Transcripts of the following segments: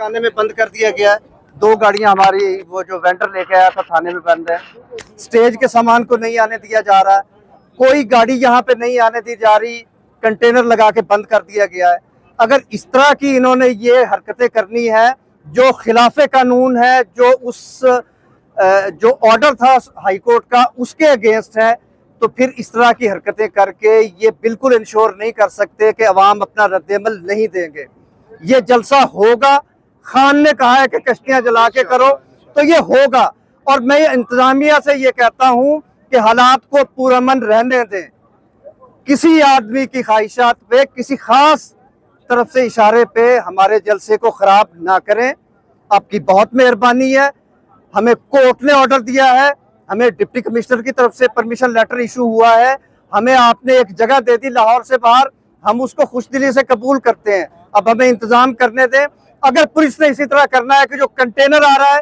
थाने में बंद कर दिया गया है। 2 गाड़ियां हमारी, वो जो वेंडर लेके आया था, थाने में बंद है। स्टेज के सामान को नहीं आने दिया जा रहा है, कोई गाड़ी यहाँ पे नहीं आने दी जा रही, कंटेनर लगा के बंद कर दिया गया है। अगर इस तरह की इन्होंने ये हरकतें करनी है जो खिलाफे कानून है, जो ऑर्डर था हाईकोर्ट का उसके अगेंस्ट है, तो फिर इस तरह की हरकतें करके ये बिल्कुल इंश्योर नहीं कर सकते कि अवाम अपना रद्देमल नहीं देंगे। ये जलसा होगा, खान ने कहा है कि कश्तियां जला के करो, तो ये होगा। और मैं इंतजामिया से ये कहता हूं कि हालात को पुरअमन रहने दें, किसी आदमी की ख्वाहिशात पे, किसी खास तरफ से इशारे पे हमारे जलसे को खराब ना करें। आपकी बहुत मेहरबानी है। हमें कोर्ट ने ऑर्डर दिया है, हमें डिप्टी कमिश्नर की तरफ से परमिशन लेटर इशू हुआ है, हमें आपने एक जगह दे दी लाहौर से बाहर, हम उसको खुशदिली से कबूल करते हैं। अब हमें इंतजाम करने दें। अगर पुलिस ने इसी तरह करना है कि जो कंटेनर आ रहा है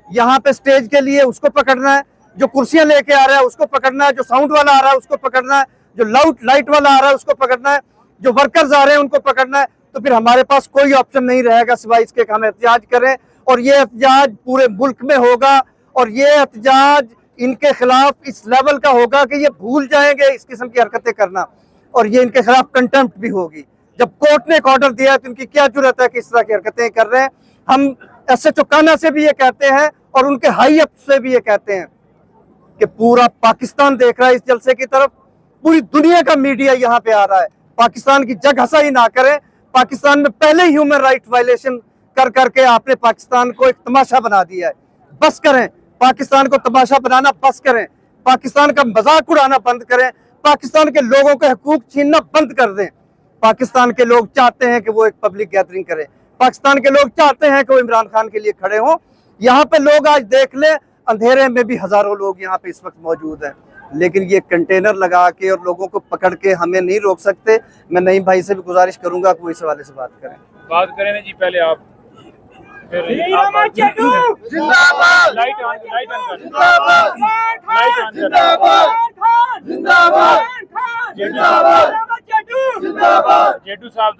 यहाँ पे स्टेज के लिए उसको पकड़ना है, जो कुर्सियां लेके आ रहा है उसको पकड़ना है, जो साउंड वाला आ रहा है उसको पकड़ना है, जो लाइट वाला आ रहा है उसको पकड़ना है, जो वर्कर्स आ रहे हैं उनको पकड़ना है, तो फिर हमारे पास कोई ऑप्शन नहीं रहेगा सिवाय इसके कि हम एहतजाज करें। और ये एहतजाज पूरे मुल्क में होगा, और ये एहतजाज इनके खिलाफ इस लेवल का होगा कि ये भूल जाएंगे इस किस्म की हरकतें करना, और ये इनके खिलाफ कंटेम्प्ट भी होगी। जब कोर्ट ने एक ऑर्डर दिया है तो इनकी क्या जरूरत है कि इस तरह की हरकतें कर रहे हैं। हम SHO काना से भी ये कहते हैं और उनके हाई अप से भी ये कहते हैं कि पूरा पाकिस्तान देख रहा है इस जलसे की तरफ, पूरी दुनिया का मीडिया यहाँ पे आ रहा है। पाकिस्तान की जग हंसाई ना करें। पाकिस्तान में पहले ही ह्यूमन राइट वायलेशन कर करके आपने पाकिस्तान को एक तमाशा बना दिया है। बस करें, पाकिस्तान को तमाशा बनाना बस करें, पाकिस्तान का मजाक उड़ाना बंद करें, पाकिस्तान के लोगों के हकूक छीनना बंद कर दें। पाकिस्तान के लोग चाहते हैं कि वो एक पब्लिक गैदरिंग करें, पाकिस्तान के लोग चाहते हैं कि वो इमरान खान के लिए खड़े हों। यहाँ पे लोग आज देख ले, अंधेरे में भी हजारों लोग यहाँ पे इस वक्त मौजूद हैं, लेकिन ये कंटेनर लगा के और लोगों को पकड़ के हमें नहीं रोक सकते। मैं नईम भाई से भी गुजारिश करूंगा कि वो इस हवाले से बात करें ना जी। पहले आप जेटू साहब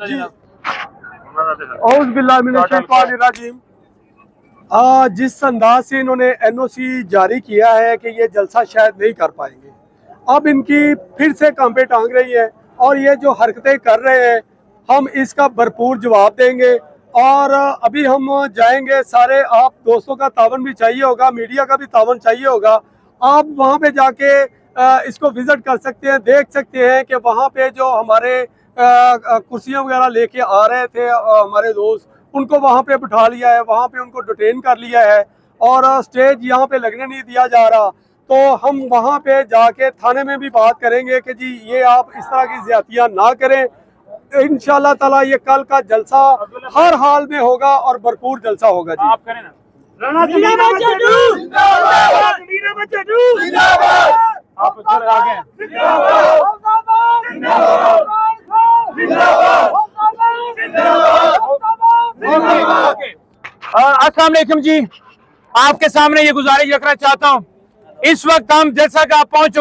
जिस अंदाज से इन्होंने NOC जारी किया है कि ये जलसा शायद नहीं कर पाएंगे, अब इनकी फिर से कांपे टांग रही है और ये जो हरकतें कर रहे हैं हम इसका भरपूर जवाब देंगे। और अभी हम जाएंगे, सारे आप दोस्तों का तावन भी चाहिए होगा, मीडिया का भी तावन चाहिए होगा। आप वहाँ पे जाके इसको विजिट कर सकते हैं, देख सकते हैं कि वहाँ पे जो हमारे कुर्सियाँ वगैरह लेके आ रहे थे हमारे दोस्त, उनको वहाँ पे बिठा लिया है, वहाँ पे उनको डिटेन कर लिया है और स्टेज यहाँ पे लगने नहीं दिया जा रहा। तो हम वहाँ पे जाके थाने में भी बात करेंगे कि जी ये आप इस तरह की ज्यादतियाँ ना करें। इंशाल्लाह ताला ये कल का जलसा हर हाल में होगा और भरपूर जलसा होगा जी। आप करें ना। आप अस्सलाम वालेकुम जी, आपके सामने ये गुजारिश रखना चाहता हूँ। इस वक्त हम जैसा कि आप पहुंच चुके